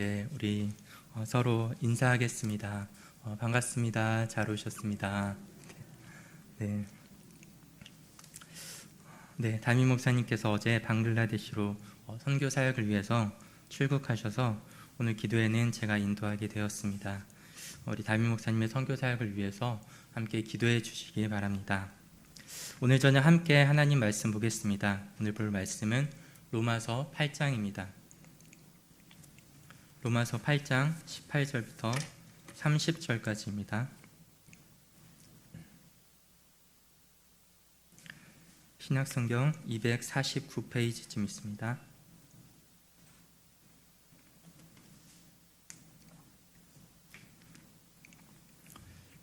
네, 우리 서로 인사하겠습니다. 반갑습니다. 잘 오셨습니다. 네, 네, 담임 목사님께서 어제 방글라데시로 선교 사역을 위해서 출국하셔서 오늘 기도회는 제가 인도하게 되었습니다. 우리 담임 목사님의 선교 사역을 위해서 함께 기도해 주시기 바랍니다. 오늘 저녁 함께 하나님 말씀 보겠습니다. 오늘 볼 말씀은 로마서 8장입니다. 로마서 8장 18절부터 30절까지입니다. 신약성경 249페이지쯤 있습니다.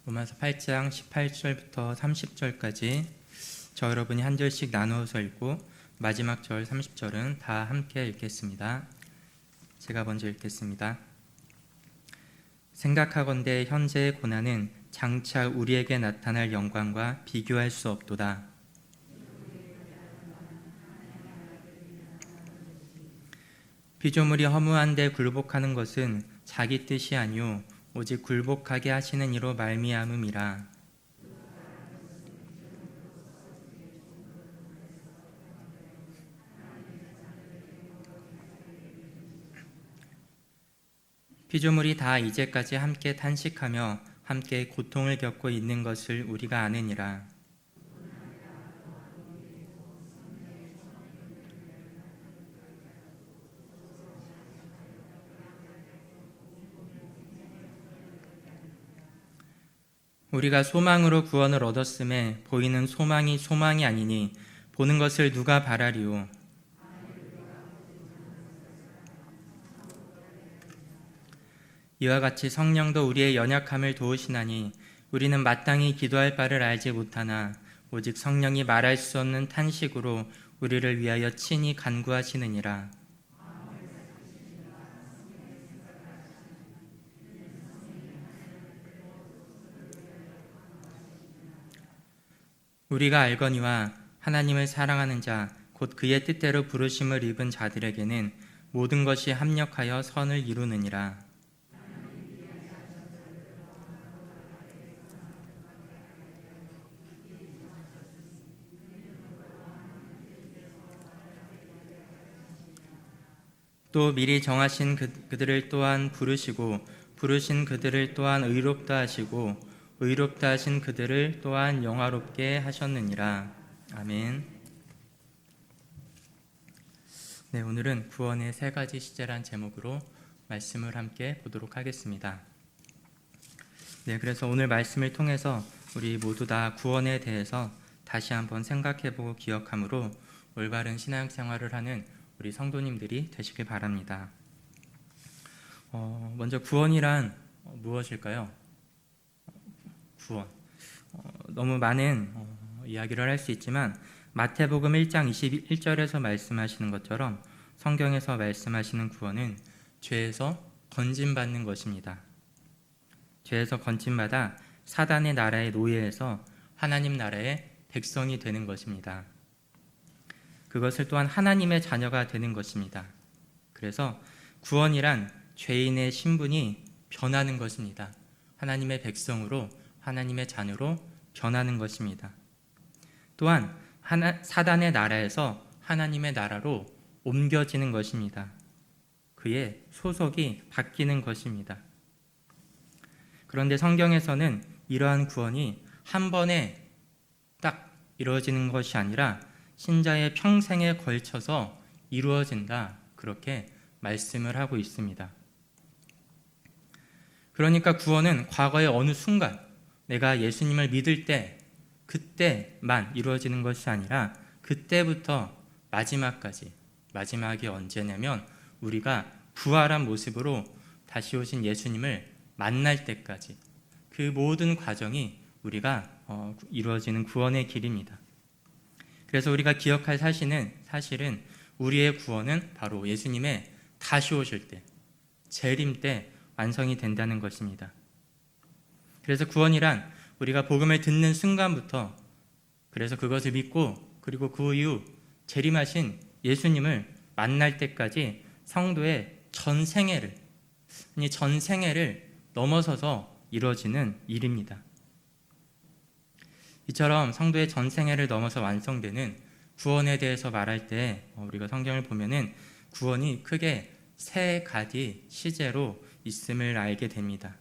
로마서 8장 18절부터 30절까지 저 여러분이 한 절씩 나누어서 읽고 마지막 절 30절은 다 함께 읽겠습니다. 제가 먼저 읽겠습니다. 생각하건대 현재의 고난은 장차 우리에게 나타날 영광과 비교할 수 없도다. 피조물이 허무한데 굴복하는 것은 자기 뜻이 아니요 오직 굴복하게 하시는 이로 말미암음이라. 피조물이 다 이제까지 함께 탄식하며 함께 고통을 겪고 있는 것을 우리가 아느니라. 우리가 소망으로 구원을 얻었음에 보이는 소망이 소망이 아니니 보는 것을 누가 바라리요. 이와 같이 성령도 우리의 연약함을 도우시나니 우리는 마땅히 기도할 바를 알지 못하나 오직 성령이 말할 수 없는 탄식으로 우리를 위하여 친히 간구하시느니라. 우리가 알거니와 하나님을 사랑하는 자 곧 그의 뜻대로 부르심을 입은 자들에게는 모든 것이 합력하여 선을 이루느니라. 또 미리 정하신 그들을 또한 부르시고 부르신 그들을 또한 의롭다 하시고 의롭다 하신 그들을 또한 영화롭게 하셨느니라. 아멘. 네, 오늘은 구원의 세 가지 시제란 제목으로 말씀을 함께 보도록 하겠습니다. 네, 그래서 오늘 말씀을 통해서 우리 모두 다 구원에 대해서 다시 한번 생각해보고 기억함으로 올바른 신앙생활을 하는 우리 성도님들이 되시길 바랍니다. 먼저 구원이란 무엇일까요? 구원. 너무 많은 이야기를 할 수 있지만 마태복음 1장 21절에서 말씀하시는 것처럼 성경에서 말씀하시는 구원은 죄에서 건짐받는 것입니다. 죄에서 건짐받아 사단의 나라의 노예에서 하나님 나라의 백성이 되는 것입니다. 그것을 또한 하나님의 자녀가 되는 것입니다. 그래서 구원이란 죄인의 신분이 변하는 것입니다. 하나님의 백성으로 하나님의 자녀로 변하는 것입니다. 또한 사단의 나라에서 하나님의 나라로 옮겨지는 것입니다. 그의 소속이 바뀌는 것입니다. 그런데 성경에서는 이러한 구원이 한 번에 딱 이루어지는 것이 아니라 신자의 평생에 걸쳐서 이루어진다, 그렇게 말씀을 하고 있습니다. 그러니까 구원은 과거의 어느 순간 내가 예수님을 믿을 때 그때만 이루어지는 것이 아니라 그때부터 마지막까지, 마지막이 언제냐면 우리가 부활한 모습으로 다시 오신 예수님을 만날 때까지 그 모든 과정이 우리가 이루어지는 구원의 길입니다. 그래서 우리가 기억할 사실은 우리의 구원은 바로 예수님의 다시 오실 때, 재림 때 완성이 된다는 것입니다. 그래서 구원이란 우리가 복음을 듣는 순간부터, 그래서 그것을 믿고 그리고 그 이후 재림하신 예수님을 만날 때까지 성도의 전 생애를 아니, 전 생애를 넘어서서 이루어지는 일입니다. 이처럼 성도의 전 생애를 넘어서 완성되는 구원에 대해서 말할 때 우리가 성경을 보면은 구원이 크게 세 가지 시제로 있음을 알게 됩니다.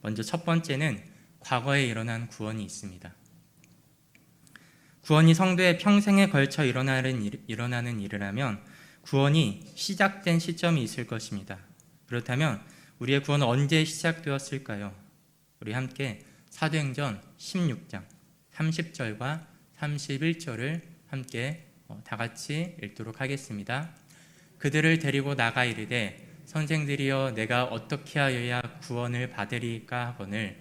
먼저 첫 번째는 과거에 일어난 구원이 있습니다. 구원이 성도의 평생에 걸쳐 일어나는 일이라면 구원이 시작된 시점이 있을 것입니다. 그렇다면 우리의 구원은 언제 시작되었을까요? 우리 함께 사도행전 16장 30절과 31절을 함께 다 같이 읽도록 하겠습니다. 그들을 데리고 나가 이르되 선생들이여 내가 어떻게 하여야 구원을 받으리까 하거늘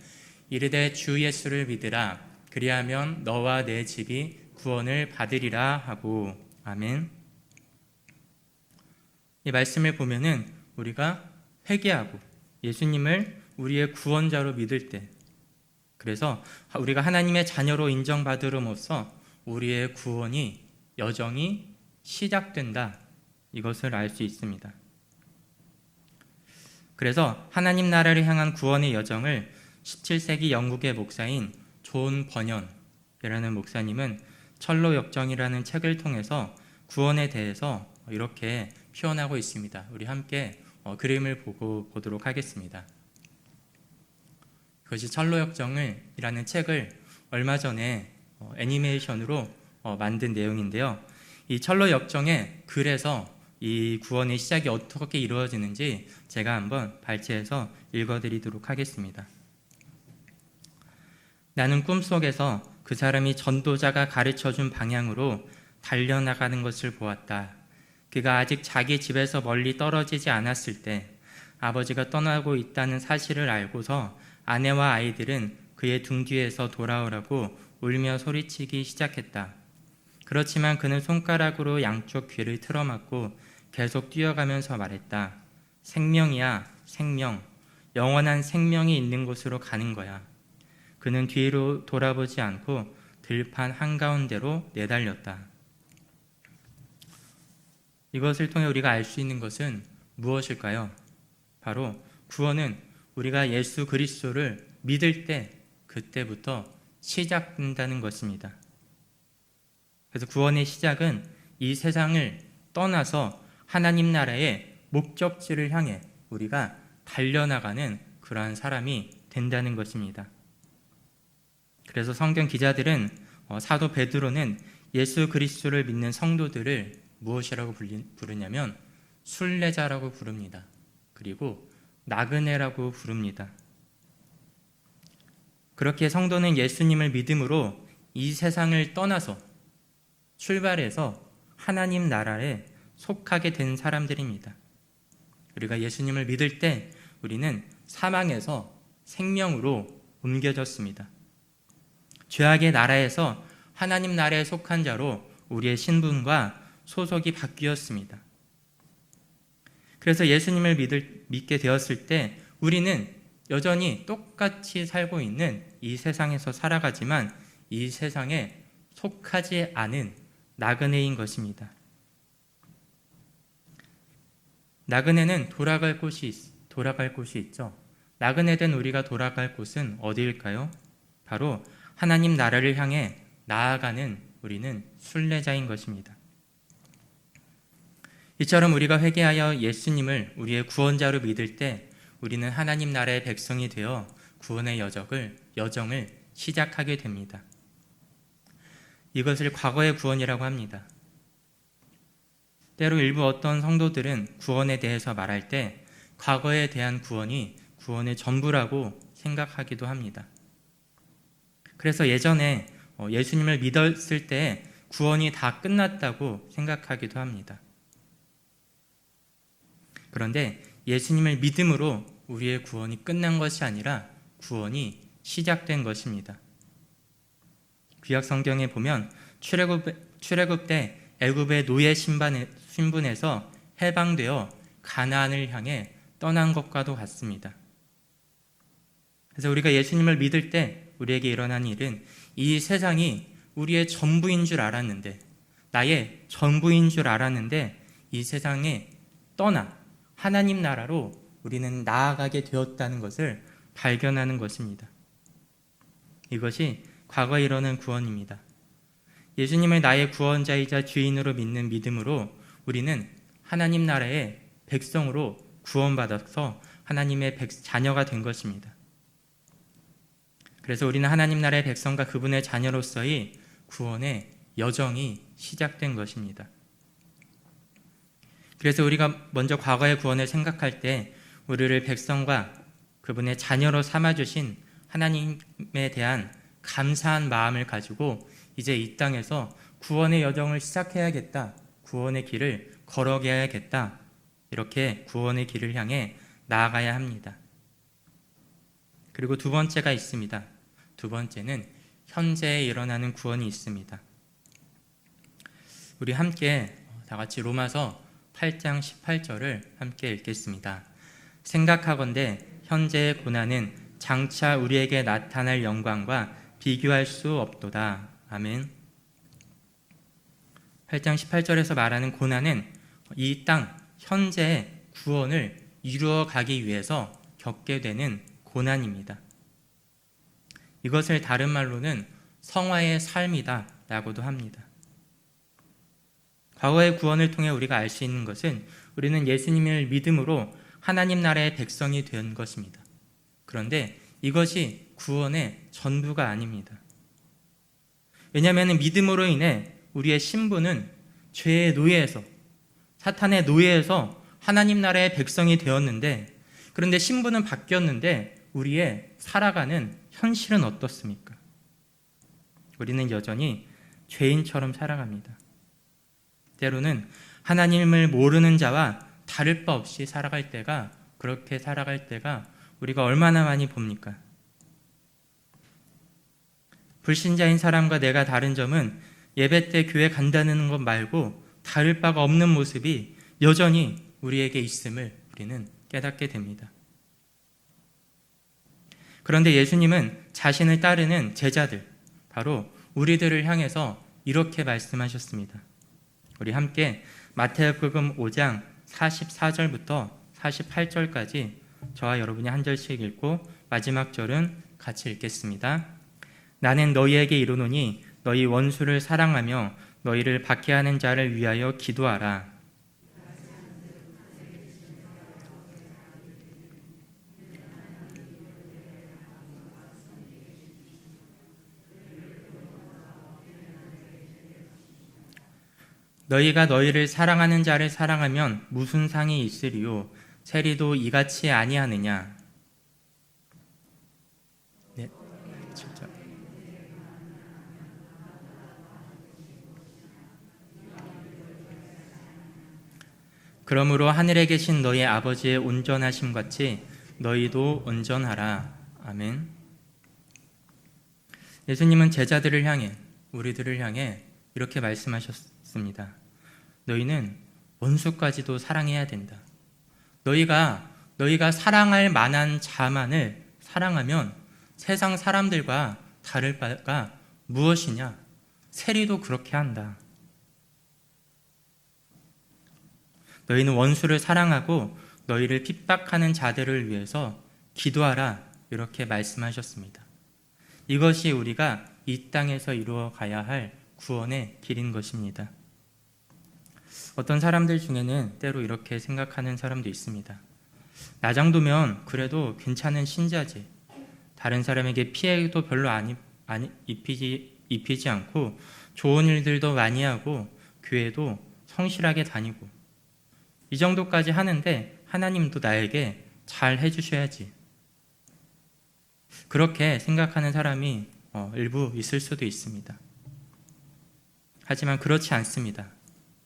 이르되 주 예수를 믿으라 그리하면 너와 내 집이 구원을 받으리라 하고. 아멘. 이 말씀을 보면은 우리가 회개하고 예수님을 우리의 구원자로 믿을 때, 그래서 우리가 하나님의 자녀로 인정받음으로써 우리의 구원이 여정이 시작된다, 이것을 알 수 있습니다. 그래서 하나님 나라를 향한 구원의 여정을 17세기 영국의 목사인 존 버년이라는 목사님은 철로 역정이라는 책을 통해서 구원에 대해서 이렇게 표현하고 있습니다. 우리 함께 그림을 보도록 하겠습니다. 그것이 철로 역정이라는 책을 얼마 전에 애니메이션으로 만든 내용인데요. 이 철로 역정의 글에서 이 구원의 시작이 어떻게 이루어지는지 제가 한번 발췌해서 읽어드리도록 하겠습니다. 나는 꿈속에서 그 사람이 전도자가 가르쳐준 방향으로 달려나가는 것을 보았다. 그가 아직 자기 집에서 멀리 떨어지지 않았을 때 아버지가 떠나고 있다는 사실을 알고서 아내와 아이들은 그의 등 뒤에서 돌아오라고 울며 소리치기 시작했다. 그렇지만 그는 손가락으로 양쪽 귀를 틀어막고 계속 뛰어가면서 말했다. 생명이야, 생명. 영원한 생명이 있는 곳으로 가는 거야. 그는 뒤로 돌아보지 않고 들판 한가운데로 내달렸다. 이것을 통해 우리가 알 수 있는 것은 무엇일까요? 바로 구원은 우리가 예수 그리스도를 믿을 때 그때부터 시작된다는 것입니다. 그래서 구원의 시작은 이 세상을 떠나서 하나님 나라의 목적지를 향해 우리가 달려나가는 그러한 사람이 된다는 것입니다. 그래서 성경 기자들은 사도 베드로는 예수 그리스도를 믿는 성도들을 무엇이라고 부르냐면 순례자라고 부릅니다. 그리고 나그네라고 부릅니다. 그렇게 성도는 예수님을 믿음으로 이 세상을 떠나서 출발해서 하나님 나라에 속하게 된 사람들입니다. 우리가 예수님을 믿을 때 우리는 사망에서 생명으로 옮겨졌습니다. 죄악의 나라에서 하나님 나라에 속한 자로 우리의 신분과 소속이 바뀌었습니다. 그래서 예수님을 믿게 되었을 때 우리는 여전히 똑같이 살고 있는 이 세상에서 살아가지만 이 세상에 속하지 않은 나그네인 것입니다. 나그네는 돌아갈 곳이 있죠. 나그네된 우리가 돌아갈 곳은 어디일까요? 바로 하나님 나라를 향해 나아가는 우리는 순례자인 것입니다. 이처럼 우리가 회개하여 예수님을 우리의 구원자로 믿을 때 우리는 하나님 나라의 백성이 되어 구원의 여정을 시작하게 됩니다. 이것을 과거의 구원이라고 합니다. 때로 일부 어떤 성도들은 구원에 대해서 말할 때 과거에 대한 구원이 구원의 전부라고 생각하기도 합니다. 그래서 예전에 예수님을 믿었을 때 구원이 다 끝났다고 생각하기도 합니다. 그런데 예수님을 믿음으로 우리의 구원이 끝난 것이 아니라 구원이 시작된 것입니다. 구약 성경에 보면 출애굽 때 애굽의 노예 신분에서 해방되어 가나안을 향해 떠난 것과도 같습니다. 그래서 우리가 예수님을 믿을 때 우리에게 일어난 일은 이 세상이 우리의 전부인 줄 알았는데, 나의 전부인 줄 알았는데 이 세상에 떠나 하나님 나라로 우리는 나아가게 되었다는 것을 발견하는 것입니다. 이것이 과거에 이르는 구원입니다. 예수님을 나의 구원자이자 주인으로 믿는 믿음으로 우리는 하나님 나라의 백성으로 구원받아서 하나님의 자녀가 된 것입니다. 그래서 우리는 하나님 나라의 백성과 그분의 자녀로서의 구원의 여정이 시작된 것입니다. 그래서 우리가 먼저 과거의 구원을 생각할 때 우리를 백성과 그분의 자녀로 삼아주신 하나님에 대한 감사한 마음을 가지고 이제 이 땅에서 구원의 여정을 시작해야겠다. 구원의 길을 걸어가야겠다. 이렇게 구원의 길을 향해 나아가야 합니다. 그리고 두 번째가 있습니다. 두 번째는 현재에 일어나는 구원이 있습니다. 우리 함께 다 같이 로마서 8장 18절을 함께 읽겠습니다. 생각하건대 현재의 고난은 장차 우리에게 나타날 영광과 비교할 수 없도다. 아멘. 8장 18절에서 말하는 고난은 이 땅 현재의 구원을 이루어 가기 위해서 겪게 되는 고난입니다. 이것을 다른 말로는 성화의 삶이다 라고도 합니다. 과거의 구원을 통해 우리가 알 수 있는 것은 우리는 예수님을 믿음으로 하나님 나라의 백성이 된 것입니다. 그런데 이것이 구원의 전부가 아닙니다. 왜냐하면 믿음으로 인해 우리의 신분은 죄의 노예에서, 사탄의 노예에서 하나님 나라의 백성이 되었는데, 그런데 신분은 바뀌었는데 우리의 살아가는 현실은 어떻습니까? 우리는 여전히 죄인처럼 살아갑니다. 때로는 하나님을 모르는 자와 다를 바 없이 살아갈 때가, 그렇게 살아갈 때가 우리가 얼마나 많이 봅니까? 불신자인 사람과 내가 다른 점은 예배 때 교회 간다는 것 말고 다를 바가 없는 모습이 여전히 우리에게 있음을 우리는 깨닫게 됩니다. 그런데 예수님은 자신을 따르는 제자들, 바로 우리들을 향해서 이렇게 말씀하셨습니다. 우리 함께 마태복음 5장 44절부터 48절까지 저와 여러분이 한 절씩 읽고 마지막 절은 같이 읽겠습니다. 나는 너희에게 이르노니 너희 원수를 사랑하며 너희를 박해하는 자를 위하여 기도하라. 너희가 너희를 사랑하는 자를 사랑하면 무슨 상이 있으리요? 세리도 이같이 아니하느냐? 네, 진짜. 그러므로 하늘에 계신 너희 아버지의 온전하심 같이 너희도 온전하라. 아멘. 예수님은 제자들을 향해, 우리들을 향해 이렇게 말씀하셨습니다. 너희는 원수까지도 사랑해야 된다. 너희가 사랑할 만한 자만을 사랑하면 세상 사람들과 다를 바가 무엇이냐? 세리도 그렇게 한다. 너희는 원수를 사랑하고 너희를 핍박하는 자들을 위해서 기도하라. 이렇게 말씀하셨습니다. 이것이 우리가 이 땅에서 이루어 가야 할 구원의 길인 것입니다. 어떤 사람들 중에는 때로 이렇게 생각하는 사람도 있습니다. 나 정도면 그래도 괜찮은 신자지. 다른 사람에게 피해도 별로 입히지 않고 좋은 일들도 많이 하고 교회도 성실하게 다니고 이 정도까지 하는데 하나님도 나에게 잘 해주셔야지. 그렇게 생각하는 사람이 일부 있을 수도 있습니다. 하지만 그렇지 않습니다.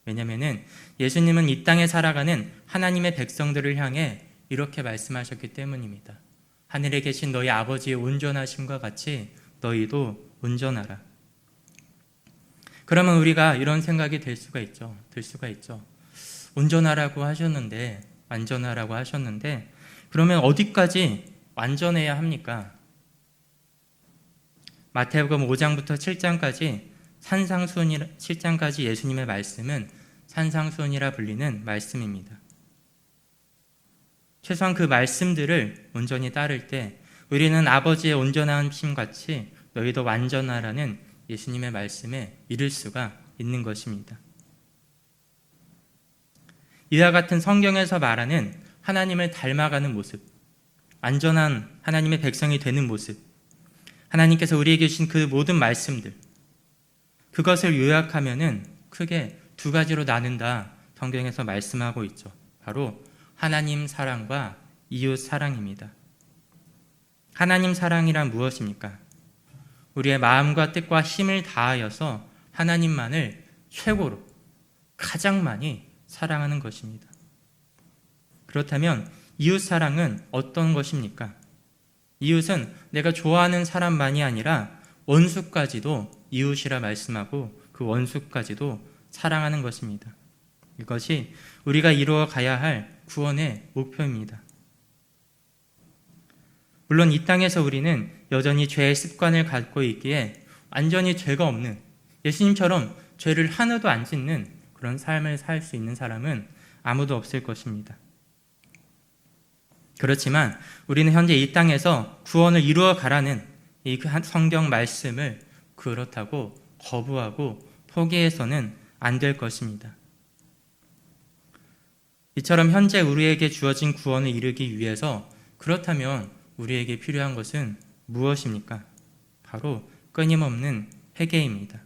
왜냐하면 예수님은 이 땅에 살아가는 하나님의 백성들을 향해 이렇게 말씀하셨기 때문입니다. 하늘에 계신 너희 아버지의 온전하심과 같이 너희도 온전하라. 그러면 우리가 이런 생각이 들 수가 있죠. 온전하라고 하셨는데, 완전하라고 하셨는데, 그러면 어디까지 완전해야 합니까? 마태복음 5장부터 7장까지 7장까지 예수님의 말씀은 산상수훈이라 불리는 말씀입니다. 최소한 그 말씀들을 온전히 따를 때 우리는 아버지의 온전한 힘같이 너희도 완전하라는 예수님의 말씀에 믿을 수가 있는 것입니다. 이와 같은 성경에서 말하는 하나님을 닮아가는 모습, 완전한 하나님의 백성이 되는 모습, 하나님께서 우리에게 주신 그 모든 말씀들, 그것을 요약하면은 크게 두 가지로 나눈다 성경에서 말씀하고 있죠. 바로 하나님 사랑과 이웃 사랑입니다. 하나님 사랑이란 무엇입니까? 우리의 마음과 뜻과 힘을 다하여서 하나님만을 최고로 가장 많이 사랑하는 것입니다. 그렇다면 이웃 사랑은 어떤 것입니까? 이웃은 내가 좋아하는 사람만이 아니라 원수까지도 이웃이라 말씀하고 그 원수까지도 사랑하는 것입니다. 이것이 우리가 이루어 가야 할 구원의 목표입니다. 물론 이 땅에서 우리는 여전히 죄의 습관을 갖고 있기에 완전히 죄가 없는, 예수님처럼 죄를 하나도 안 짓는 그런 삶을 살 수 있는 사람은 아무도 없을 것입니다. 그렇지만 우리는 현재 이 땅에서 구원을 이루어 가라는 이 성경 말씀을 그렇다고 거부하고 포기해서는 안 될 것입니다. 이처럼 현재 우리에게 주어진 구원을 이루기 위해서 그렇다면 우리에게 필요한 것은 무엇입니까? 바로 끊임없는 회개입니다.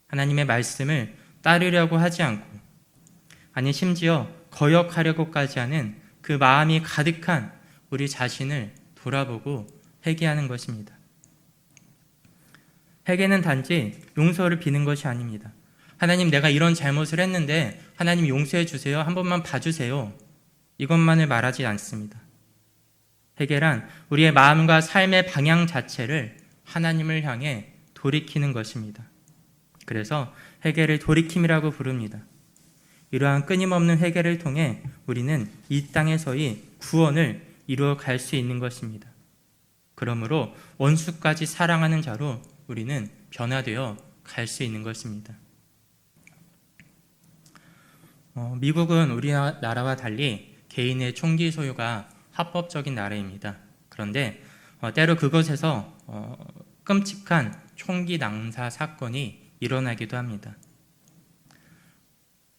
하나님의 말씀을 따르려고 하지 않고, 아니 심지어 거역하려고까지 하는 그 마음이 가득한 우리 자신을 돌아보고 회개하는 것입니다. 회개는 단지 용서를 비는 것이 아닙니다. 하나님, 내가 이런 잘못을 했는데 하나님 용서해 주세요. 한 번만 봐주세요. 이것만을 말하지 않습니다. 회개란 우리의 마음과 삶의 방향 자체를 하나님을 향해 돌이키는 것입니다. 그래서 회개를 돌이킴이라고 부릅니다. 이러한 끊임없는 회개를 통해 우리는 이 땅에서의 구원을 이루어 갈 수 있는 것입니다. 그러므로 원수까지 사랑하는 자로 우리는 변화되어 갈 수 있는 것입니다. 미국은 우리나라와 달리 개인의 총기 소유가 합법적인 나라입니다. 그런데 때로 그것에서 끔찍한 총기 낭사 사건이 일어나기도 합니다.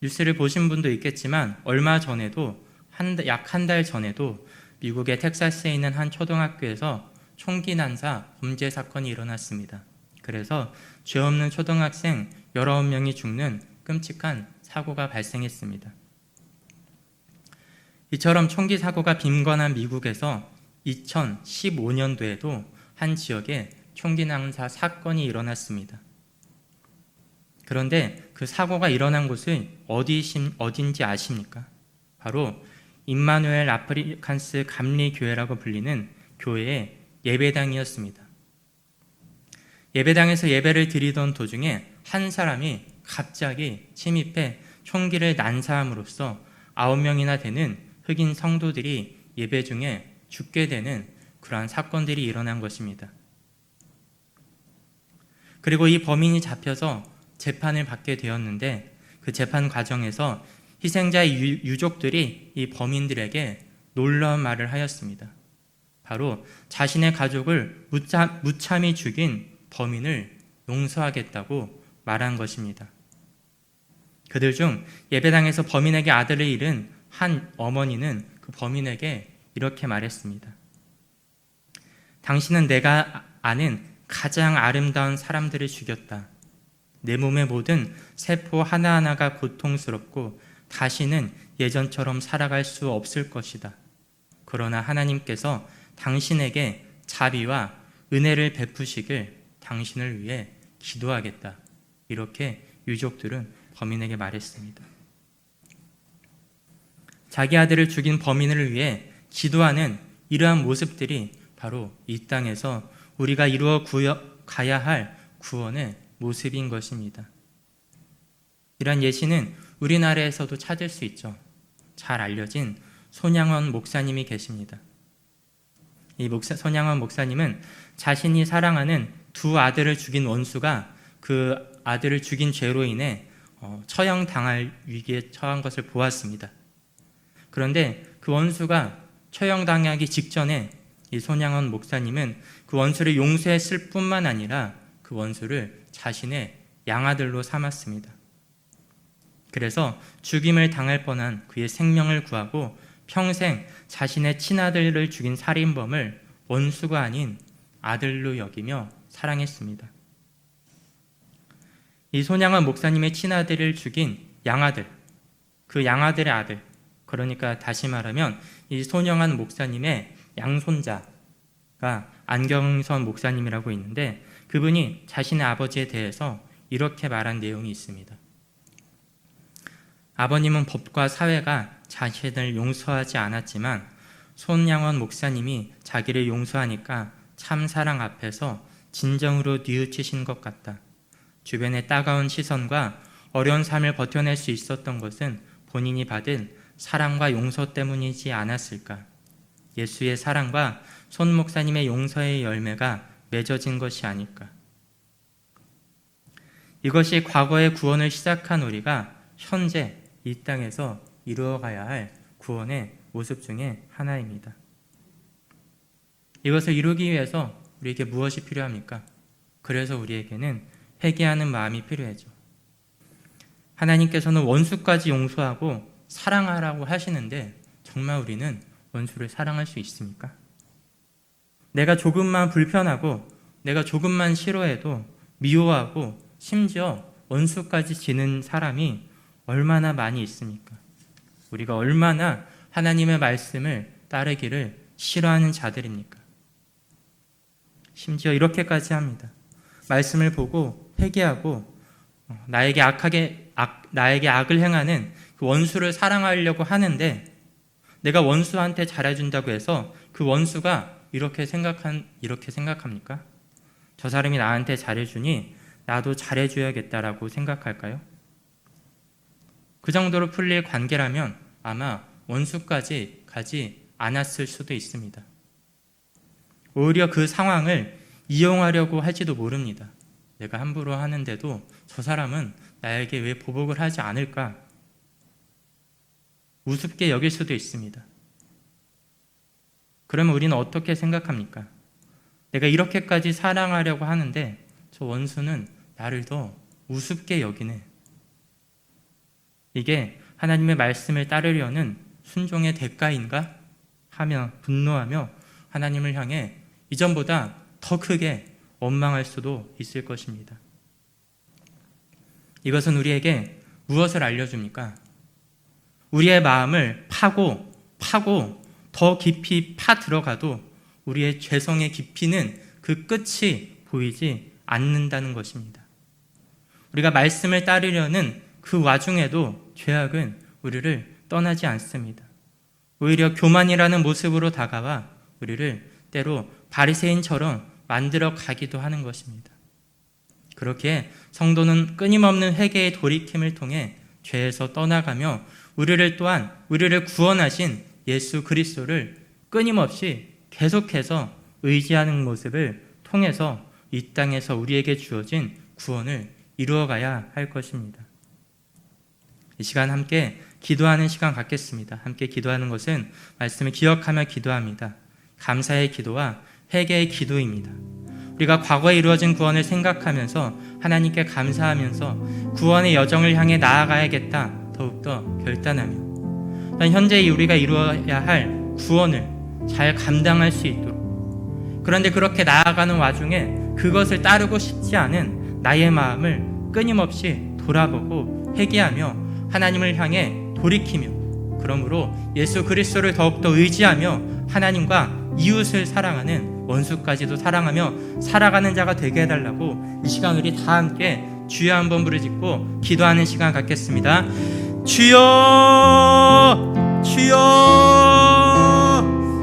뉴스를 보신 분도 있겠지만 얼마 전에도 약 한 달 전에도 미국의 텍사스에 있는 한 초등학교에서 총기 난사 범죄 사건이 일어났습니다. 그래서 죄 없는 초등학생 19명이 죽는 끔찍한 사고가 발생했습니다. 이처럼 총기 사고가 빈번한 미국에서 2015년도에도 한 지역에 총기 난사 사건이 일어났습니다. 그런데 그 사고가 일어난 곳은 어딘지 아십니까? 바로 임마누엘 아프리칸스 감리교회라고 불리는 교회의 예배당이었습니다. 예배당에서 예배를 드리던 도중에 한 사람이 갑자기 침입해 총기를 난사함으로써 9명이나 되는 흑인 성도들이 예배 중에 죽게 되는 그러한 사건들이 일어난 것입니다. 그리고 이 범인이 잡혀서 재판을 받게 되었는데 그 재판 과정에서 희생자의 유족들이 이 범인들에게 놀라운 말을 하였습니다. 바로 자신의 가족을 무참히 죽인 범인을 용서하겠다고 말한 것입니다. 그들 중 예배당에서 범인에게 아들을 잃은 한 어머니는 그 범인에게 이렇게 말했습니다. 당신은 내가 아는 가장 아름다운 사람들을 죽였다. 내 몸의 모든 세포 하나하나가 고통스럽고 다시는 예전처럼 살아갈 수 없을 것이다. 그러나 하나님께서 당신에게 자비와 은혜를 베푸시길 당신을 위해 기도하겠다. 이렇게 유족들은 범인에게 말했습니다. 자기 아들을 죽인 범인을 위해 기도하는 이러한 모습들이 바로 이 땅에서 우리가 이루어 가야 할 구원의 모습인 것입니다. 이러한 예시는 우리나라에서도 찾을 수 있죠. 잘 알려진 손양원 목사님이 계십니다. 이 손양원 목사님은 자신이 사랑하는 두 아들을 죽인 원수가 그 아들을 죽인 죄로 인해 처형당할 위기에 처한 것을 보았습니다. 그런데 그 그 원수가 처형당하기 직전에 이 손양원 목사님은 그 원수를 용서했을 뿐만 아니라 그 원수를 자신의 양아들로 삼았습니다. 그래서 죽임을 당할 뻔한 그의 생명을 구하고 평생 자신의 친아들을 죽인 살인범을 원수가 아닌 아들로 여기며 사랑했습니다. 이 손양원 목사님의 친아들을 죽인 양아들, 그 양아들의 아들, 그러니까 다시 말하면 이 손양원 목사님의 양손자가 안경선 목사님이라고 있는데, 그분이 자신의 아버지에 대해서 이렇게 말한 내용이 있습니다. 아버님은 법과 사회가 자신을 용서하지 않았지만 손양원 목사님이 자기를 용서하니까 참사랑 앞에서 진정으로 뉘우치신 것 같다. 주변의 따가운 시선과 어려운 삶을 버텨낼 수 있었던 것은 본인이 받은 사랑과 용서 때문이지 않았을까. 예수의 사랑과 손 목사님의 용서의 열매가 맺어진 것이 아닐까. 이것이 과거의 구원을 시작한 우리가 현재 이 땅에서 이루어가야 할 구원의 모습 중에 하나입니다. 이것을 이루기 위해서 우리에게 무엇이 필요합니까? 그래서 우리에게는 회개하는 마음이 필요하죠. 하나님께서는 원수까지 용서하고 사랑하라고 하시는데 정말 우리는 원수를 사랑할 수 있습니까? 내가 조금만 불편하고 내가 조금만 싫어해도 미워하고 심지어 원수까지 지는 사람이 얼마나 많이 있습니까? 우리가 얼마나 하나님의 말씀을 따르기를 싫어하는 자들입니까? 심지어 이렇게까지 합니다. 말씀을 보고 회개하고 나에게 악을 행하는 그 원수를 사랑하려고 하는데, 내가 원수한테 잘해준다고 해서 그 원수가 이렇게 생각합니까? 저 사람이 나한테 잘해주니 나도 잘해줘야겠다라고 생각할까요? 그 정도로 풀릴 관계라면 아마 원수까지 가지 않았을 수도 있습니다. 오히려 그 상황을 이용하려고 할지도 모릅니다. 내가 함부로 하는데도 저 사람은 나에게 왜 보복을 하지 않을까? 우습게 여길 수도 있습니다. 그러면 우리는 어떻게 생각합니까? 내가 이렇게까지 사랑하려고 하는데 저 원수는 나를 더 우습게 여기네. 이게 하나님의 말씀을 따르려는 순종의 대가인가? 하며 분노하며 하나님을 향해 이전보다 더 크게 원망할 수도 있을 것입니다. 이것은 우리에게 무엇을 알려줍니까? 우리의 마음을 파고 더 깊이 파 들어가도 우리의 죄성의 깊이는 그 끝이 보이지 않는다는 것입니다. 우리가 말씀을 따르려는 그 와중에도 죄악은 우리를 떠나지 않습니다. 오히려 교만이라는 모습으로 다가와 우리를 때로 바리새인처럼 만들어 가기도 하는 것입니다. 그렇게 성도는 끊임없는 회개의 돌이킴을 통해 죄에서 떠나가며 우리를 구원하신 예수 그리스도를 끊임없이 계속해서 의지하는 모습을 통해서 이 땅에서 우리에게 주어진 구원을 이루어가야 할 것입니다. 이 시간 함께 기도하는 시간 갖겠습니다. 함께 기도하는 것은 말씀을 기억하며 기도합니다. 감사의 기도와 회개의 기도입니다. 우리가 과거에 이루어진 구원을 생각하면서 하나님께 감사하면서 구원의 여정을 향해 나아가야겠다 더욱더 결단하며, 또한 현재 우리가 이루어야 할 구원을 잘 감당할 수 있도록, 그런데 그렇게 나아가는 와중에 그것을 따르고 싶지 않은 나의 마음을 끊임없이 돌아보고 회개하며 하나님을 향해 돌이키며, 그러므로 예수 그리스도를 더욱더 의지하며 하나님과 이웃을 사랑하는, 원수까지도 사랑하며 살아가는 자가 되게 해달라고 이 시간 우리 다 함께 주여 한번 부르짖고 기도하는 시간 갖겠습니다. 주여, 주여.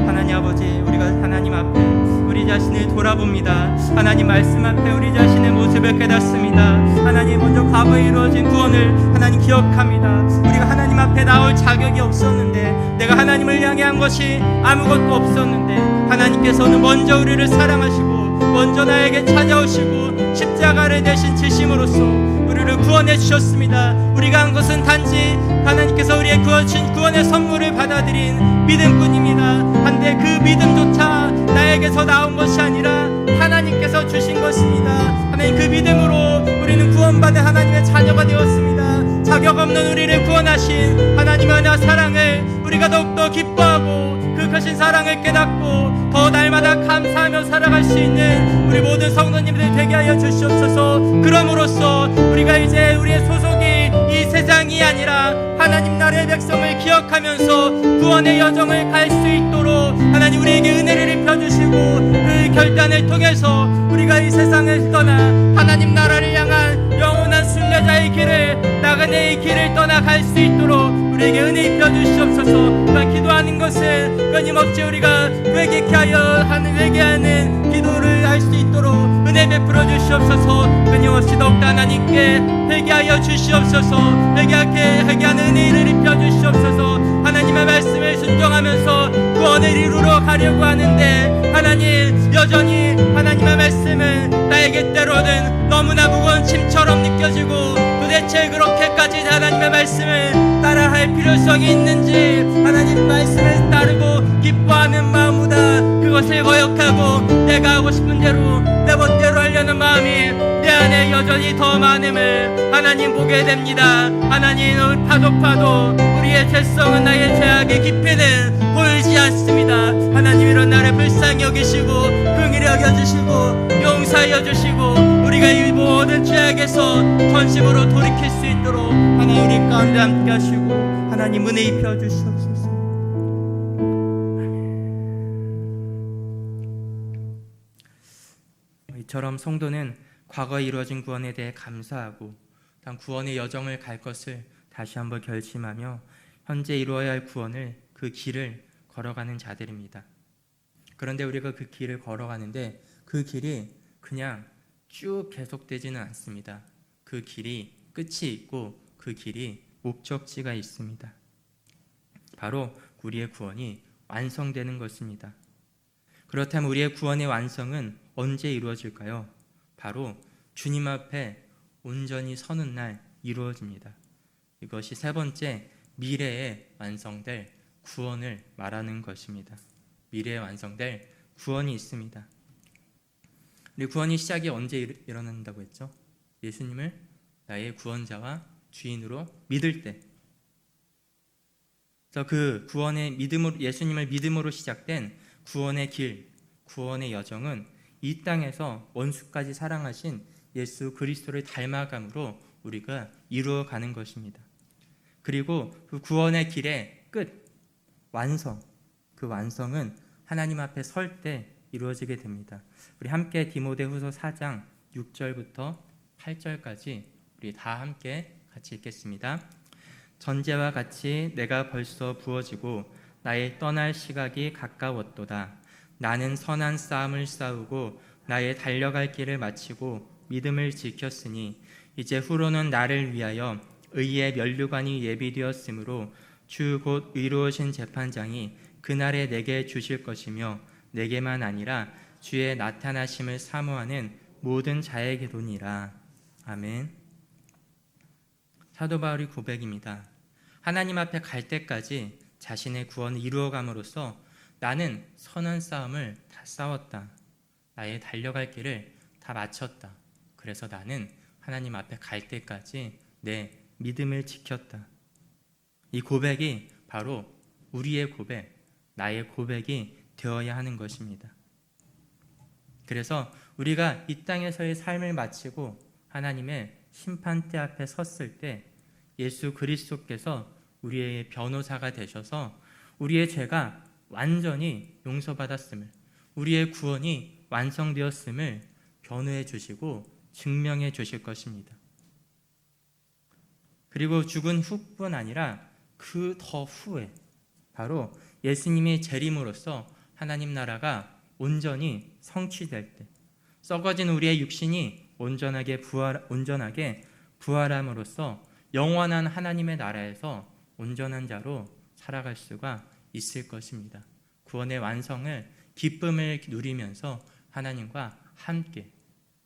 하나님 아버지, 우리가 하나님 앞에 우리 자신을 돌아봅니다. 하나님 말씀 앞에 우리 자신의 모습을 깨닫습니다. 하나님, 먼저 과거에 이루어진 구원을 하나님 기억합니다. 우리가 하나님 앞에 나올 자격이 없었는데, 내가 하나님을 향해 한 것이 아무것도 없었는데 하나님께서는 먼저 우리를 사랑하시고 먼저 나에게 찾아오시고 십자가를 대신 지심으로써 우리를 우리를 구원해 주셨습니다. 우리가 한 것은 단지 하나님께서 우리의 구원의 선물을 받아들인 믿음뿐입니다. 한데 그 믿음조차 나에게서 나온 것이 아니라 하나님께서 주신 것입니다. 하나님, 그 믿음으로 우리는 구원받은 하나님의 자녀가 되었습니다. 자격 없는 우리를 구원하신 하나님의 은혜와 사랑을 우리가 더욱더 기뻐하고 그 크신 사랑을 깨닫고 더 날마다 감사하며 살아갈 수 있는 우리 모든 성도님들 되게 하여 주시옵소서. 그럼으로써 우리가 이제 우리의 소속이 이 세상이 아니라 하나님 나라의 백성을 기억하면서 구원의 여정을 갈 수 있도록 하나님 우리에게 은혜를 입혀주시고 그 결단을 통해서 우리가 이 세상을 떠나 하나님 나라를 향한 영원한 순례자의 길을 나그네의 길을 떠나갈 수 있도록 우리에게 은혜 입혀주시옵소서. 기도하는 것은 끊임없이 우리가 회개하는 기도를 할 수 있도록 은혜 베풀어 주시옵소서. 끊임없이 더욱더 하나님께 회개하여 주시옵소서. 회개하는 은혜를 입혀 주시옵소서. 하나님의 말씀을 순종하면서 구원을 이루러 가려고 하는데 하나님, 여전히 하나님의 말씀은 나에게 때로는 너무나 무거운 짐처럼 느껴지고 도대체 그렇게까지 하나님의 말씀을 따라할 필요성이 있는지, 하나님 말씀을 따르고 기뻐하는 마음보다 그것을 거역하고 내가 하고 싶은 대로 내 멋대로 하려는 마음이 내 안에 여전히 더 많음을 하나님 보게 됩니다. 하나님, 파도 우리의 죄성은 나의 죄악의 깊이는 보이지 않습니다. 하나님, 이런 날에 불쌍히 여기시고 긍휼히 여겨주시고 용서하여 주시고 우리가 이 모든 죄악에서 전심으로 돌이킬 수 있도록 하나님 우리 가운데 함께 하시고 하나님 은혜 입혀 주시옵소서. 이처럼 성도는 과거에 이루어진 구원에 대해 감사하고 단 구원의 여정을 갈 것을 다시 한번 결심하며 현재 이루어야 할 구원을, 그 길을 걸어가는 자들입니다. 그런데 우리가 그 길을 걸어가는데 그 길이 그냥 쭉 계속되지는 않습니다. 그 길이 끝이 있고 그 길이 목적지가 있습니다. 바로 우리의 구원이 완성되는 것입니다. 그렇다면 우리의 구원의 완성은 언제 이루어질까요? 바로 주님 앞에 온전히 서는 날 이루어집니다. 이것이 세 번째, 미래에 완성될 구원을 말하는 것입니다. 미래에 완성될 구원이 있습니다. 우리 구원이 시작이 언제 일어난다고 했죠? 예수님을 나의 구원자와 주인으로 믿을 때. 그래서 그 구원의 믿음으로, 예수님을 믿음으로 시작된 구원의 길, 구원의 여정은 이 땅에서 원수까지 사랑하신 예수 그리스도를 닮아감으로 우리가 이루어가는 것입니다. 그리고 그 구원의 길의 끝, 완성, 그 완성은 하나님 앞에 설 때 이루어지게 됩니다. 우리 함께 디모데후서 4장 6절부터 8절까지 우리 다 함께 같이 읽겠습니다. 전제와 같이 내가 벌써 부어지고 나의 떠날 시각이 가까웠도다. 나는 선한 싸움을 싸우고 나의 달려갈 길을 마치고 믿음을 지켰으니 이제 후로는 나를 위하여 의의 면류관이 예비되었으므로 주 곧 의로우신 재판장이 그날에 내게 주실 것이며 내게만 아니라 주의 나타나심을 사모하는 모든 자에게도니라. 아멘. 사도 바울의 고백입니다. 하나님 앞에 갈 때까지 자신의 구원을 이루어감으로써 나는 선한 싸움을 다 싸웠다. 나의 달려갈 길을 다 마쳤다. 그래서 나는 하나님 앞에 갈 때까지 내 믿음을 지켰다. 이 고백이 바로 우리의 고백, 나의 고백이 되어야 하는 것입니다. 그래서 우리가 이 땅에서의 삶을 마치고 하나님의 심판대 앞에 섰을 때 예수 그리스도께서 우리의 변호사가 되셔서 우리의 죄가 완전히 용서받았음을, 우리의 구원이 완성되었음을 변호해 주시고 증명해 주실 것입니다. 그리고 죽은 후뿐 아니라 그 더 후에 바로 예수님이 재림으로써 하나님 나라가 온전히 성취될 때, 썩어진 우리의 육신이 온전하게 부활함으로써 영원한 하나님의 나라에서 온전한 자로 살아갈 수가 있을 것입니다. 구원의 완성을, 기쁨을 누리면서 하나님과 함께,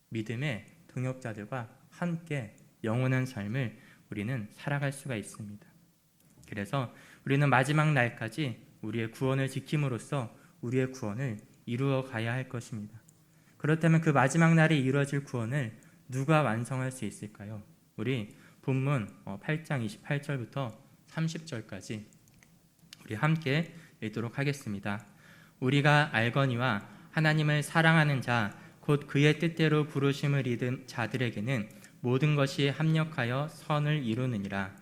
믿음의 동역자들과 함께 영원한 삶을 우리는 살아갈 수가 있습니다. 그래서 우리는 마지막 날까지 우리의 구원을 지킴으로써 우리의 구원을 이루어 가야 할 것입니다. 그렇다면 그 마지막 날에 이루어질 구원을 누가 완성할 수 있을까요? 우리 본문 8장 28절부터 30절까지 우리 함께 읽도록 하겠습니다. 우리가 알거니와 하나님을 사랑하는 자 곧 그의 뜻대로 부르심을 입은 자들에게는 모든 것이 합력하여 선을 이루느니라.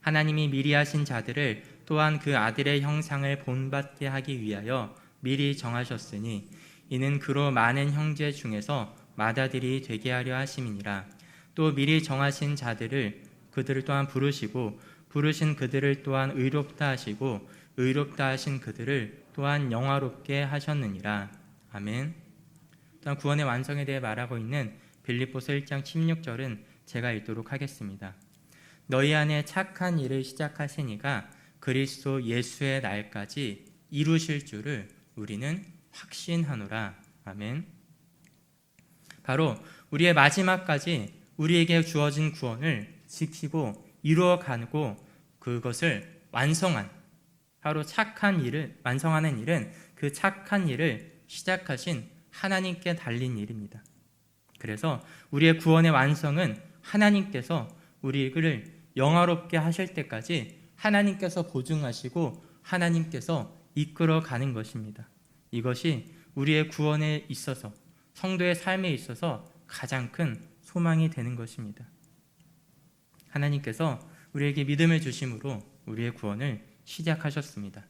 하나님이 미리 하신 자들을 또한 그 아들의 형상을 본받게 하기 위하여 미리 정하셨으니 이는 그로 많은 형제 중에서 맏아들이 되게 하려 하심이니라. 또 미리 정하신 자들을 그들을 또한 부르시고 부르신 그들을 또한 의롭다 하시고 의롭다 하신 그들을 또한 영화롭게 하셨느니라. 아멘. 또한 구원의 완성에 대해 말하고 있는 빌립보서 1장 16절은 제가 읽도록 하겠습니다. 너희 안에 착한 일을 시작하시니가 그리스도 예수의 날까지 이루실 줄을 우리는 확신하노라. 아멘. 바로 우리의 마지막까지 우리에게 주어진 구원을 지키고 이루어가고 그것을 완성한, 바로 착한 일을 완성하는 일은 그 착한 일을 시작하신 하나님께 달린 일입니다. 그래서 우리의 구원의 완성은 하나님께서 우리를 영화롭게 하실 때까지 하나님께서 보증하시고 하나님께서 이끌어가는 것입니다. 이것이 우리의 구원에 있어서, 성도의 삶에 있어서 가장 큰 소망이 되는 것입니다. 하나님께서 우리에게 믿음을 주심으로 우리의 구원을 시작하셨습니다.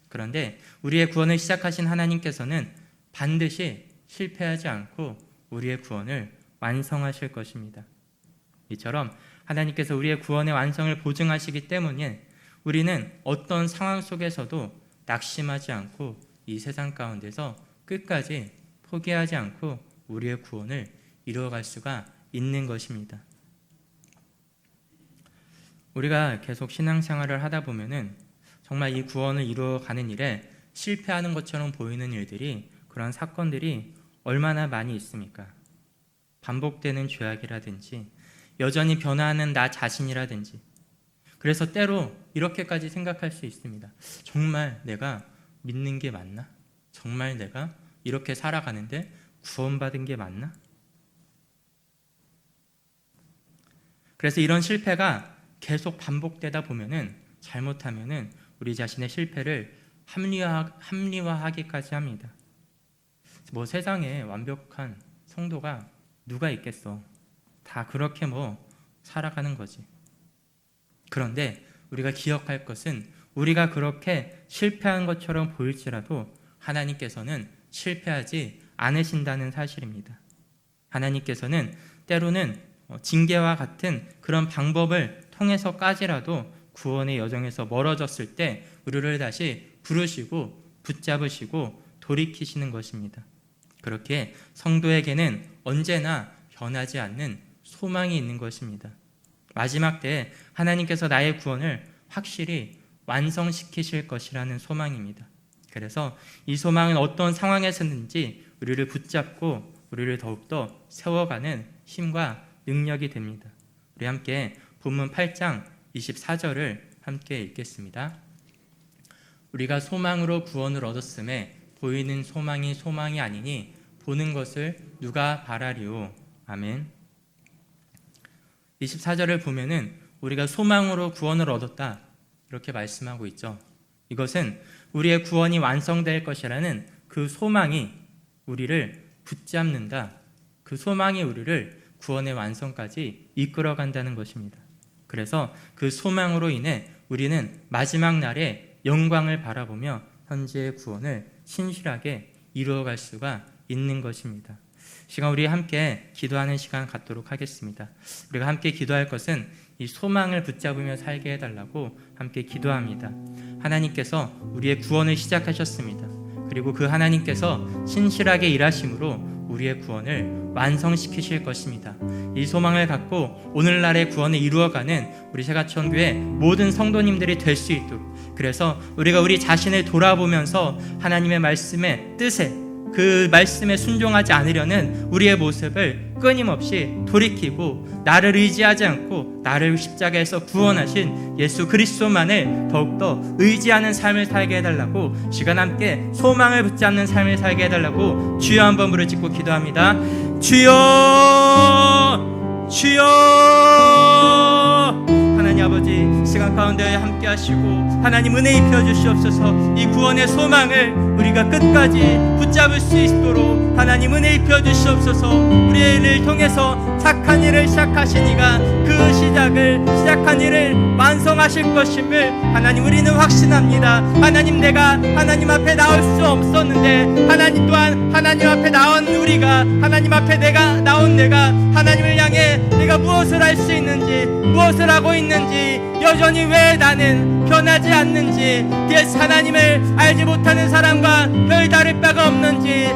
그런데 우리의 구원을 시작하신 하나님께서는 반드시 실패하지 않고 우리의 구원을 완성하실 것입니다. 이처럼 하나님께서 우리의 구원의 완성을 보증하시기 때문에 우리는 어떤 상황 속에서도 낙심하지 않고 이 세상 가운데서 끝까지 포기하지 않고 우리의 구원을 이루어갈 수가 있는 것입니다. 우리가 계속 신앙생활을 하다 보면은 정말 이 구원을 이루어가는 일에 실패하는 것처럼 보이는 일들이, 그런 사건들이 얼마나 많이 있습니까? 반복되는 죄악이라든지 여전히 변화하는 나 자신이라든지. 그래서 때로 이렇게까지 생각할 수 있습니다. 정말 내가 믿는 게 맞나? 정말 내가 이렇게 살아가는데 구원받은 게 맞나? 그래서 이런 실패가 계속 반복되다 보면은, 잘못하면은 우리 자신의 실패를 합리화하기까지 합니다. 세상에 완벽한 성도가 누가 있겠어? 다 그렇게 살아가는 거지. 그런데 우리가 기억할 것은, 우리가 그렇게 실패한 것처럼 보일지라도 하나님께서는 실패하지 않으신다는 사실입니다. 하나님께서는 때로는 징계와 같은 그런 방법을 통해서까지라도 구원의 여정에서 멀어졌을 때 우리를 다시 부르시고 붙잡으시고 돌이키시는 것입니다. 그렇게 성도에게는 언제나 변하지 않는 소망이 있는 것입니다. 마지막 때에 하나님께서 나의 구원을 확실히 완성시키실 것이라는 소망입니다. 그래서 이 소망은 어떤 상황에서든지 우리를 붙잡고 우리를 더욱더 세워가는 힘과 능력이 됩니다. 우리 함께 본문 8장 24절을 함께 읽겠습니다. 우리가 소망으로 구원을 얻었음에 보이는 소망이 소망이 아니니 보는 것을 누가 바라리오. 아멘. 24절을 보면은 우리가 소망으로 구원을 얻었다 이렇게 말씀하고 있죠. 이것은 우리의 구원이 완성될 것이라는 그 소망이 우리를 붙잡는다. 그 소망이 우리를 구원의 완성까지 이끌어간다는 것입니다. 그래서 그 소망으로 인해 우리는 마지막 날에 영광을 바라보며 현재의 구원을 신실하게 이루어갈 수가 있는 것입니다. 시간 우리 함께 기도하는 시간 갖도록 하겠습니다. 우리가 함께 기도할 것은 이 소망을 붙잡으며 살게 해달라고 함께 기도합니다. 하나님께서 우리의 구원을 시작하셨습니다. 그리고 그 하나님께서 신실하게 일하심으로 우리의 구원을 완성시키실 것입니다. 이 소망을 갖고 오늘날의 구원을 이루어가는 우리 세가천교회 모든 성도님들이 될 수 있도록, 그래서 우리가 우리 자신을 돌아보면서 하나님의 말씀의 뜻에 그 말씀에 순종하지 않으려는 우리의 모습을 끊임없이 돌이키고 나를 의지하지 않고 나를 십자가에서 구원하신 예수 그리스도만을 더욱더 의지하는 삶을 살게 해달라고, 시간 함께 소망을 붙잡는 삶을 살게 해달라고 주여 한번 부르짖고 기도합니다. 주여, 주여. 하나님 아버지, 시간 가운데 함께 하시고 하나님 은혜 입혀 주시옵소서. 이 구원의 소망을 우리가 끝까지 붙잡을 수 있도록 하나님 은혜 입혀 주시옵소서. 우리의 일을 통해서 착한 일을 시작하신 이가 그 시작한 일을 완성하실 것임을 하나님 우리는 확신합니다. 하나님, 내가 하나님 앞에 나올 수 없었는데 하나님 또한 하나님 앞에 나온 우리가, 하나님 앞에 나온 내가 하나님을 향해 내가 무엇을 할 수 있는지, 무엇을 하고 있는지, 여전히 왜 나는 변하지 않는지, 하나님을 알지 못하는 사람과 별 다를 바가 없는지,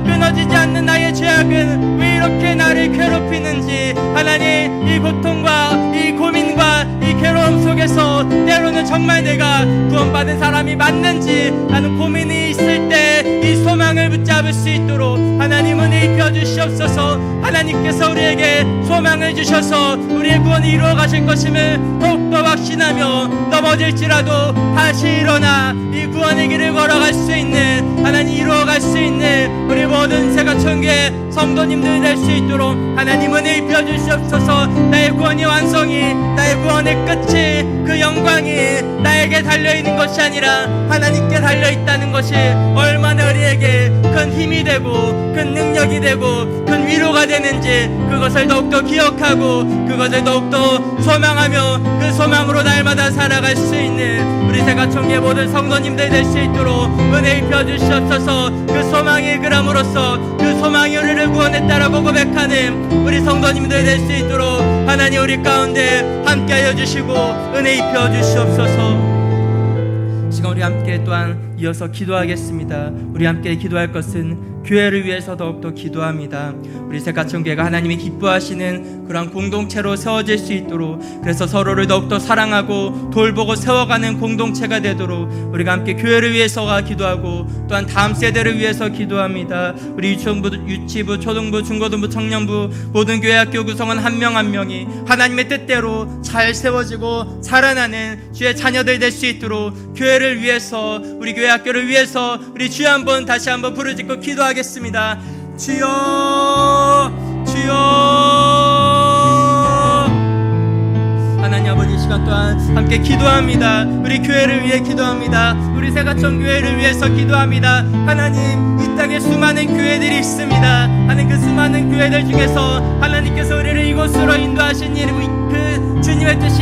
끊어지지 않는 나의 죄악은 왜 이렇게 나를 괴롭히는지, 하나님 이 고통과 이 고민과 이 괴로움 속에서 때로는 정말 내가 구원받은 사람이 맞는지 하는 고민이 있을 때 이 소망을 붙잡을 수 있도록 하나님 은혜 입혀 주시옵소서. 하나님께서 우리에게 소망을 주셔서 우리의 구원이 이루어 가실 것임을 더욱더 확신하며 넘어질지라도 다시 일어나 이 구원의 길을 걸어갈 수 있는, 하나님 이루어갈 수 있는 우리 모든 새가천교회 성도님들 될 수 있도록 하나님 은혜 입혀 주시옵소서. 나의 구원이 완성이, 나의 구원의 끝이, 그 영광이 나에게 달려있는 것이 아니라 하나님께 달려있다는 것이 얼마나 우리에게 큰 힘이 되고 큰 능력이 되고 큰 위로가 되는지, 그것을 더욱더 기억하고 그것을 더욱더 소망하며 그 소망으로 날마다 살아갈 수 있는 우리 새가천교회 모든 성도님들 될 수 있도록 은혜 입혀 주시옵소서. 그 소망이 그람으로써 그 소망이 우리를 구원했다라고 고백하는 우리 성도님들 될 수 있도록 하나님 우리 가운데 함께하여 주시고 은혜 입혀 주시옵소서. 시간 우리 함께 또한 이어서 기도하겠습니다. 우리 함께 기도할 것은 교회를 위해서 더욱더 기도합니다. 우리 새가천교회가 하나님이 기뻐하시는 그런 공동체로 세워질 수 있도록, 그래서 서로를 더욱더 사랑하고 돌보고 세워가는 공동체가 되도록 우리가 함께 교회를 위해서가 기도하고 또한 다음 세대를 위해서 기도합니다. 우리 유치부, 초등부, 중고등부, 청년부 모든 교회 학교 구성원 한 명 한 명이 하나님의 뜻대로 잘 세워지고 살아나는 주의 자녀들 될 수 있도록 교회를 위해서, 우리 교회 학교를 위해서 우리 주여 한번 다시 한번 부르짖고 기도하겠습니다. 주여, 주여. 하나님 아버지, 시간 또한 함께 기도합니다. 우리 교회를 위해 기도합니다. 우리 새가천교회를 위해서 기도합니다. 하나님, 이 땅에 수많은 교회들이 있습니다. 하나님, 그 수많은 교회들 중에서 하나님께서 우리를 이곳으로 인도하신 일, 그 주님의 뜻이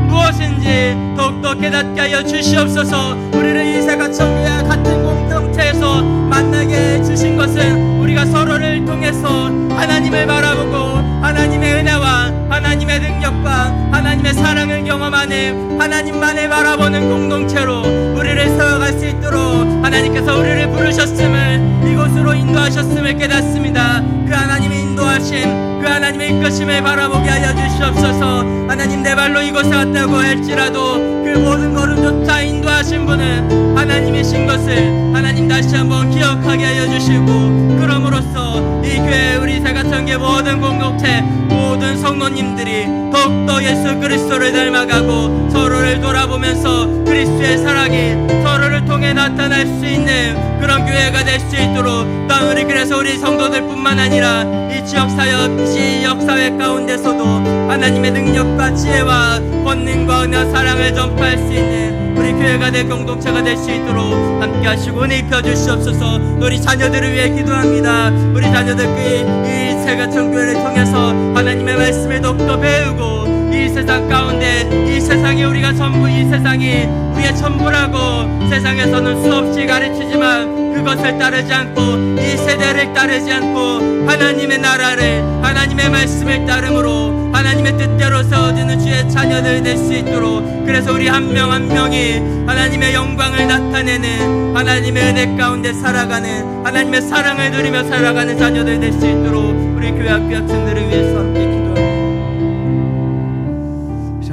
무엇인지 더욱더 깨닫게 하여 주시옵소서. 우리를 이 새가천교회와 같은 공동체에서 만나게 주신 것은 우리가 서로를 통해서 하나님을 바라보고 하나님의 은혜와 하나님의 능력과 하나님의 사랑을 경험하는, 하나님만을 바라보는 공동체로 우리를 세워갈 수 있도록 하나님께서 우리를 부르셨음을, 이곳으로 인도하셨음을 깨닫습니다. 그 하나님의 인도하심, 그 하나님의 이끄심을 바라보게 하여 주시옵소서. 하나님, 내 발로 이곳에 왔다고 할지라도 그 모든 걸음조차 인도하신 분은 하나님이신 것을 하나님 다시 한번 기억하게 하여 주시고, 그럼으로써 이 교회, 우리 새가천교회 모든 공동체 모든 성도님들이 더욱더 예수 그리스도를 닮아가고 서로를 돌아보면서 그리스도의 사랑이 서로를 통해 나타날 수 있는 그런 교회가 될 수 있도록, 또한 우리 그래서 우리 성도들뿐만 아니라 이 지역사회 가운데서도 하나님의 능력과 지혜와 권능과 은혜와 사랑을 전파할 수 있는 우리 교회가 될 공동체가 될 수 있도록 함께 하시고 은혜 입혀 주시옵소서. 우리 자녀들을 위해 기도합니다. 우리 자녀들끼리 이 새가천교회를 통해서 하나님의 말씀을 더욱더 배우고, 이 세상 가운데 이 세상이 우리가 전부, 이 세상이 우리의 전부라고 세상에서는 수없이 가르치지만 그것을 따르지 않고 이 세대를 따르지 않고 하나님의 나라를, 하나님의 말씀을 따름으로 하나님의 뜻대로 세워지는 주의 자녀들 될 수 있도록, 그래서 우리 한 명 한 명이 하나님의 영광을 나타내는, 하나님의 은혜 가운데 살아가는, 하나님의 사랑을 누리며 살아가는 자녀들 될 수 있도록 우리 교회 학교 학생들을 위해서 함께 기도합니다.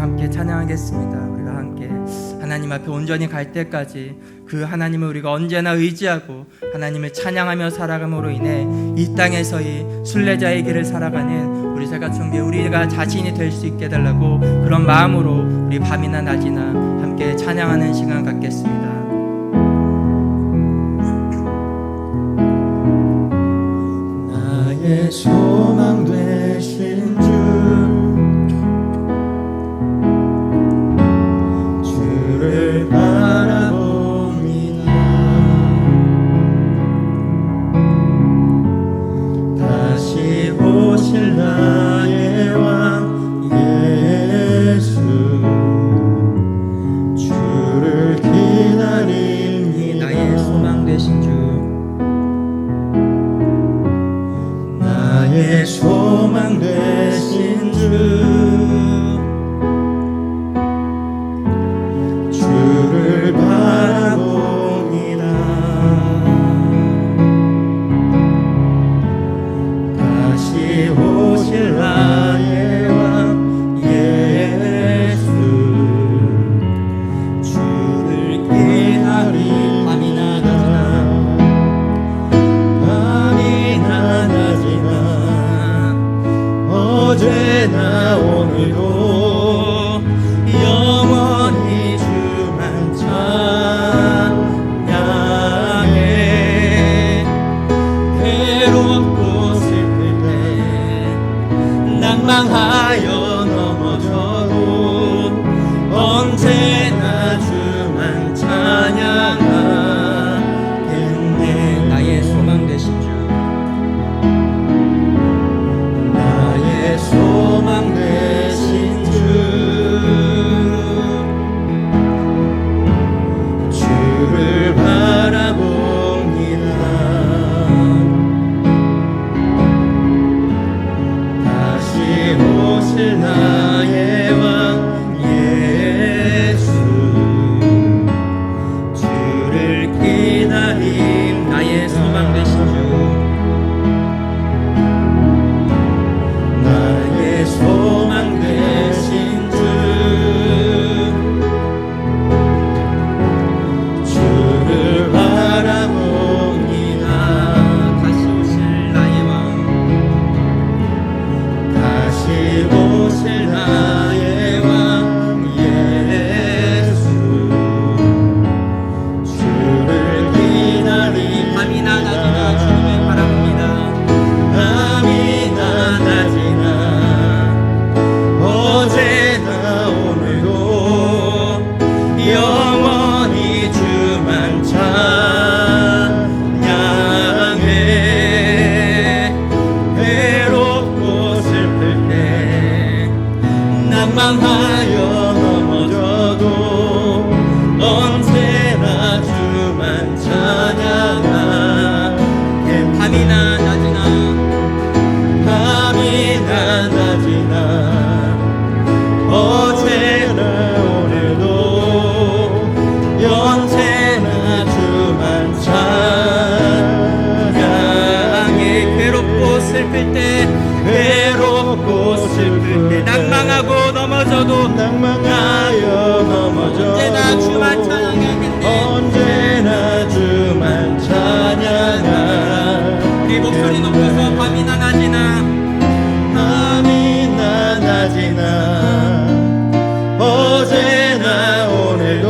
함께 찬양하겠습니다. 우리가 함께 하나님 앞에 온전히 갈 때까지 그 하나님을 우리가 언제나 의지하고 하나님을 찬양하며 살아감으로 인해 이 땅에서의 순례자의 길을 살아가는 우리 새가천교회 우리가 자신이 될 수 있게 해달라고 그런 마음으로 우리 밤이나 낮이나 함께 찬양하는 시간 갖겠습니다. 나의 소망 되신 주를 바라봅니다. 다시 오실 나의 왕 예수, 주를 기다립니다. 나의 소망 되신 주, 나의 소망 되신 주를 바라봅니다. 다시 오실 나의 왕 예수, 주를 기다립니다. 밤이나 낮이나 어제나 오늘도 영원히 주만 찬양해. 괴롭고 슬플 때 낭망하여 넘어져도 언제나 주만 찬양하겠네. 나의 소망 되신 주, 나의 소망 되신 주를 바라봅니다. 다시 오실 나의 왕 예수, 주를 기다림. 나의 소망 되신 주, 나의 소망 되신 주를 바라봅니다. 다시 오실 나의 왕, 다시 오실 나의 왕 예수, 주를 기다립니다. 밤이나 낮이나 주님을 바라봅니다. 밤이나 낮이나 어제나 오늘도 영원히 주만 찬양해. 외롭고 슬플 때 낭망하여 넘어져도 언제나 주만 찬양하게. 밤이나 낮이나 밤이나 낮이나 어제나 오늘도 언제나 주만 찬양해. 괴롭고 슬플 때 괴롭고 슬플 때 낭망하고 넘어져도 낭망하여 넘어져도 언제나 주만 찬양하겠네. 언제나 주만 찬양하. 우리 목소리 높여서 밤이나 낮이나 밤이나 낮이나 어제나 오늘도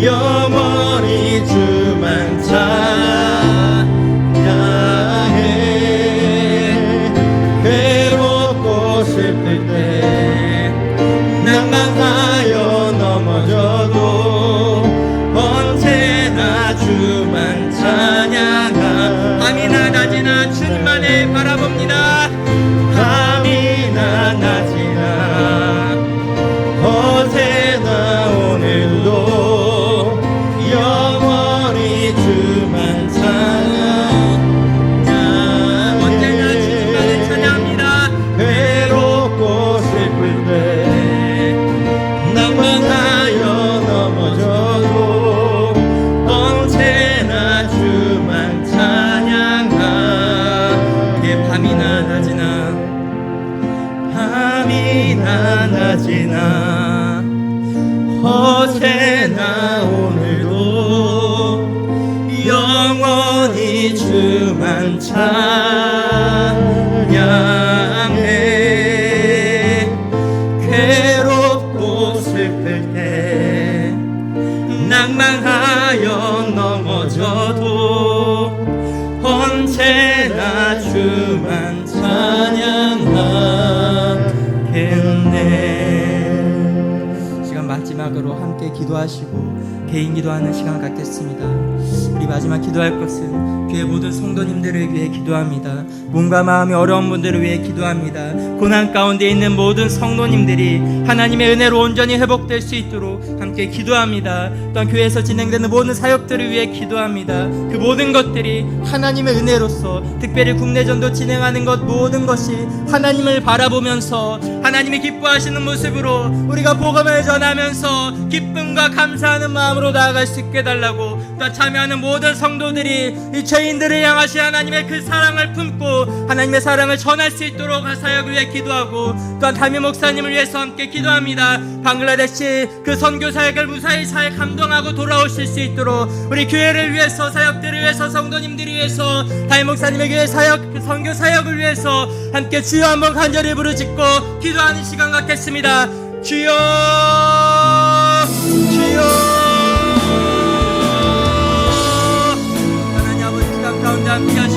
영원히 주만 찬양해. 괴롭고 슬플 때 낭망하여 넘어져도 언제나 주만 찬양하. 밤이나 낮이나 주님만을 바라봅니다. 밤이나 낮이나 어제나 오늘도 영원히 주만 찬양해. 언제나 주님만을 찬양합니다. 괴롭고 슬플 때 낭만하여 넘어져도 언제나 주만 찬양하게. 밤이 영원히 주만 찬양해. 괴롭고 슬플 때 낭망하여 넘어져도 언제나 주만 찬양하겠네. 시간 마지막으로 함께 기도하시고 개인 기도하는 시간 갖겠습니다. 우리 마지막 기도할 것은 교회 모든 성도님들을 위해 기도합니다. 몸과 마음이 어려운 분들을 위해 기도합니다. 고난 가운데 있는 모든 성도님들이 하나님의 은혜로 온전히 회복될 수 있도록 함께 기도합니다. 또한 교회에서 진행되는 모든 사역들을 위해 기도합니다. 그 모든 것들이 하나님의 은혜로서, 특별히 국내전도 진행하는 것 모든 것이 하나님을 바라보면서 하나님이 기뻐하시는 모습으로 우리가 복음을 전하면서 기쁨과 감사하는 마음으로 나아갈 수 있게 해달라고, 또한 참여하는 모든 성도들이 이 죄인들을 향하신 하나님의 그 사랑을 품고 하나님의 사랑을 전할 수 있도록 사역을 위해 기도하고, 또한 담임 목사님을 위해서 함께 기도합니다. 방글라데시 그 선교 사역을 무사히 잘 감당하고 돌아오실 수 있도록 우리 교회를 위해서, 사역들을 위해서, 성도님들을 위해서, 담임 목사님의 교회 사역, 그 선교 사역을 위해서 함께 주여 한번 간절히 부르짖고 기도하는 시간 갖겠습니다. 주여, 주여.